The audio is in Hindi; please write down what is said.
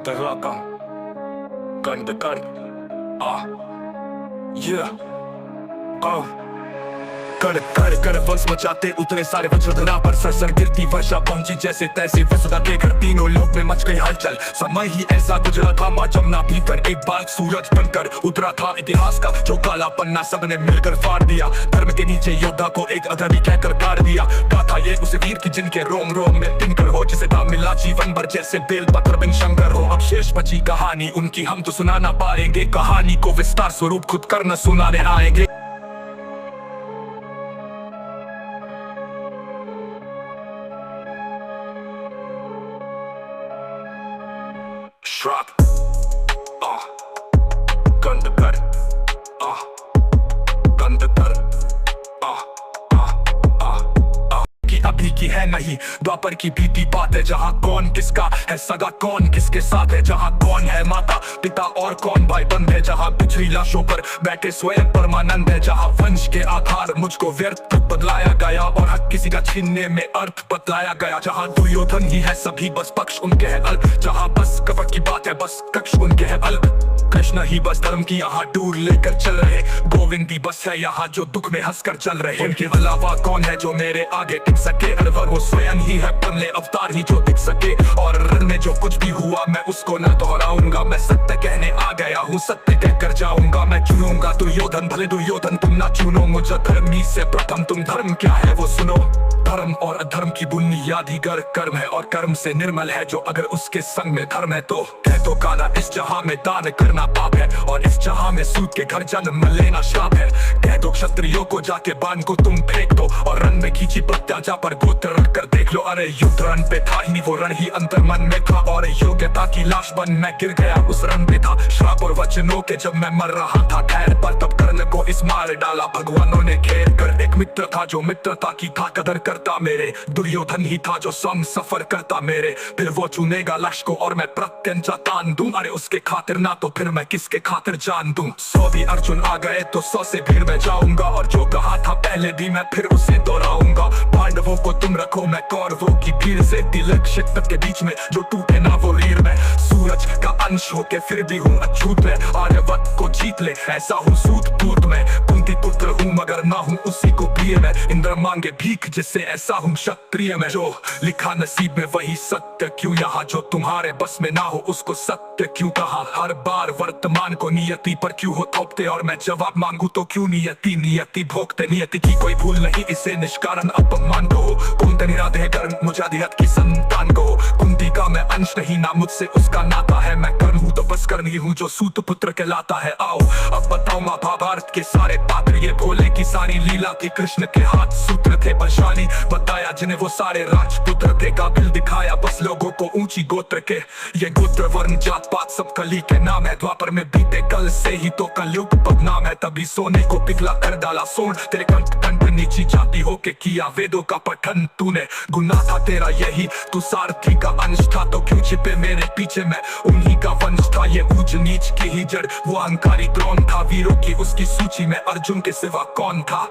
rakam gun the gun yeah कर वंश मचाते उतरे सारे वज्रधरा पर सर गिरती वर्षा पहुंची जैसे तैसे वसुधा देकर तीनों लोक में मच गई हलचल। समय ही ऐसा गुजरा था माँ जमुना पीकर एक बार सूरज बनकर उतरा था इतिहास का जो काला पन्ना सबने मिलकर फाड़ दिया। धर्म के नीचे योद्धा को एक अधर्मी कहकर गाड़ दिया। गाथा ये उस वीर की जिनके रोम रोम में तिनकर हो, जिसे था मिला जीवन भर जैसे बेल पत्र बिन शंकर हो। अब शेष बची कहानी उनकी हम तो सुना ना पाएंगे, कहानी को विस्तार स्वरूप खुद कर न सुनाने आएंगे। Shrap, gun the gun, gun the gun, कि अभी की है नहीं द्वापर की बीती बात है, जहाँ कौन किसका है सगा कौन किसके साथ है, जहाँ कौन है माता पिता और कौन भाई बंद है, जहाँ बिछड़ी लाशों पर बैठे स्वयं परमानंद है, जहाँ वंश के आधार मुझको व्यर्थ बदलाया गया और हक किसी का छीनने में अर्थ बदलाया गया, जहाँ दुर्योधन ही है सभी बस पक्ष उनके है अल्प, जहाँ बस कपट की बात है बस कक्ष उनके है अल्प। कृष्ण ही बस धर्म की यहाँ दूर लेकर चल रहे, गोविंद ही बस है यहाँ जो दुख में हंसकर चल रहे। उनके अलावा कौन है जो मेरे आगे टिक सके, अरवर वो स्वयं ही है पन्ने अवतार ही जो दिख सके। और रण में जो कुछ भी हुआ मैं उसको न दोहराऊंगा, मैं सत्य कहने आ गया हूँ सत्य कहकर जाऊंगा। मैं चुनूंगा दुर्योधन भले दुर्योधन तुम ना चुनो मुझे, धर्मी से प्रथम तुम धर्म क्या है वो सुनो। धर्म और अधर्म की बुनियादी गर कर्म है और कर्म से निर्मल है जो अगर उसके संग में धर्म है तो कह दो काला इस जहां में दान करना पाप है और इस जहां में सूद के घर जन्म लेना शाप है। कह दो क्षत्रियों को जाके बाण को तुम फेंक दो और रण में खींची प्रत्याजा पर गोत्र रख कर देख लो। अरे युद्ध रण पे था ही नहीं वो रण ही अंतर मन में था और योग्यता की लाश बन मैं गिर गया उस रण पे था। श्राप और वचनों के जब मैं मर रहा था ठहर पर तब कर्ण को इस मार डाला भगवानों ने घेर कर। एक मित्र था जो मित्रता की था कदर करता मेरे, दुर्योधन ही था जो संग सफर करता मेरे। फिर वो चुनेगा लक्ष्य को और मैं प्रत्यंचा तान दूं, अरे उसके खातिर ना तो फिर मैं किसके खातिर जान दूं। 100 भी अर्जुन आ गए तो 100 से फिर मैं जाऊंगा और जो कहा था पहले भी मैं फिर उसे दोहराऊंगा। पांडवों को तुम रखो मैं कौरवों की भीड़ से, तिलक शिक्षक के बीच में जो टूटे ना वो रीर में। सूरज का अंश होके फिर भी हूँ अछूत में, आर्यवत को जीत ले ऐसा हूँ सूत पूत में। कुंती पुत्र हूँ मगर ना हूँ उसी को प्रिय में, इंद्र मांगे भीख जिससे ऐसा हूँ क्षत्रिय में। जो लिखा नसीब में वही सत्य क्यों यहाँ, जो तुम्हारे बस में ना हो उसको सत्य क्यों कहा। हर बार वर्तमान को नियति पर क्यों हो थोपते और मैं जवाब मांगू तो क्यों नियति नियति भोगते। नियति की कोई भूल नहीं इसे निष्कारण अपमान को, कुंती निराधे कर्म मुजादिहत की संतान को। कुंती का मैं अंश नहीं ना मुझसे उसका नाता है, मैं कर्ण हूँ तो बस कर्णी हूँ जो सूत पुत्र कहलाता है। आओ अब बताओ महाभारत के सारे पात्र ये भोले की सारी लीला थी, कृष्ण के हाथ सूत्र थे बलशाली बताया जिन्हें वो सारे राजपुत्र थे। काबिल दिखाया बस लोगों को ऊंची गोत्र के, ये गोत्र वर्ण जात पात सब कली के नाम है। द्वापर में बीते कल से ही तो कलयुग बदनाम है, तभी सोने को पिघला कर डाला सोन। तेरे कंठ नीची जाति होके किया वेदों का पठन तूने, गुनाह था तेरा यही तू सारथी का अंश था तो क्यों छिपे मेरे पीछे। मैं उन्हीं का वंश था ये ऊंच नीच की ही जड़, वो अहंकारी द्रोण था वीरों की उसकी सूची में अर्जुन के सिवा कौन था।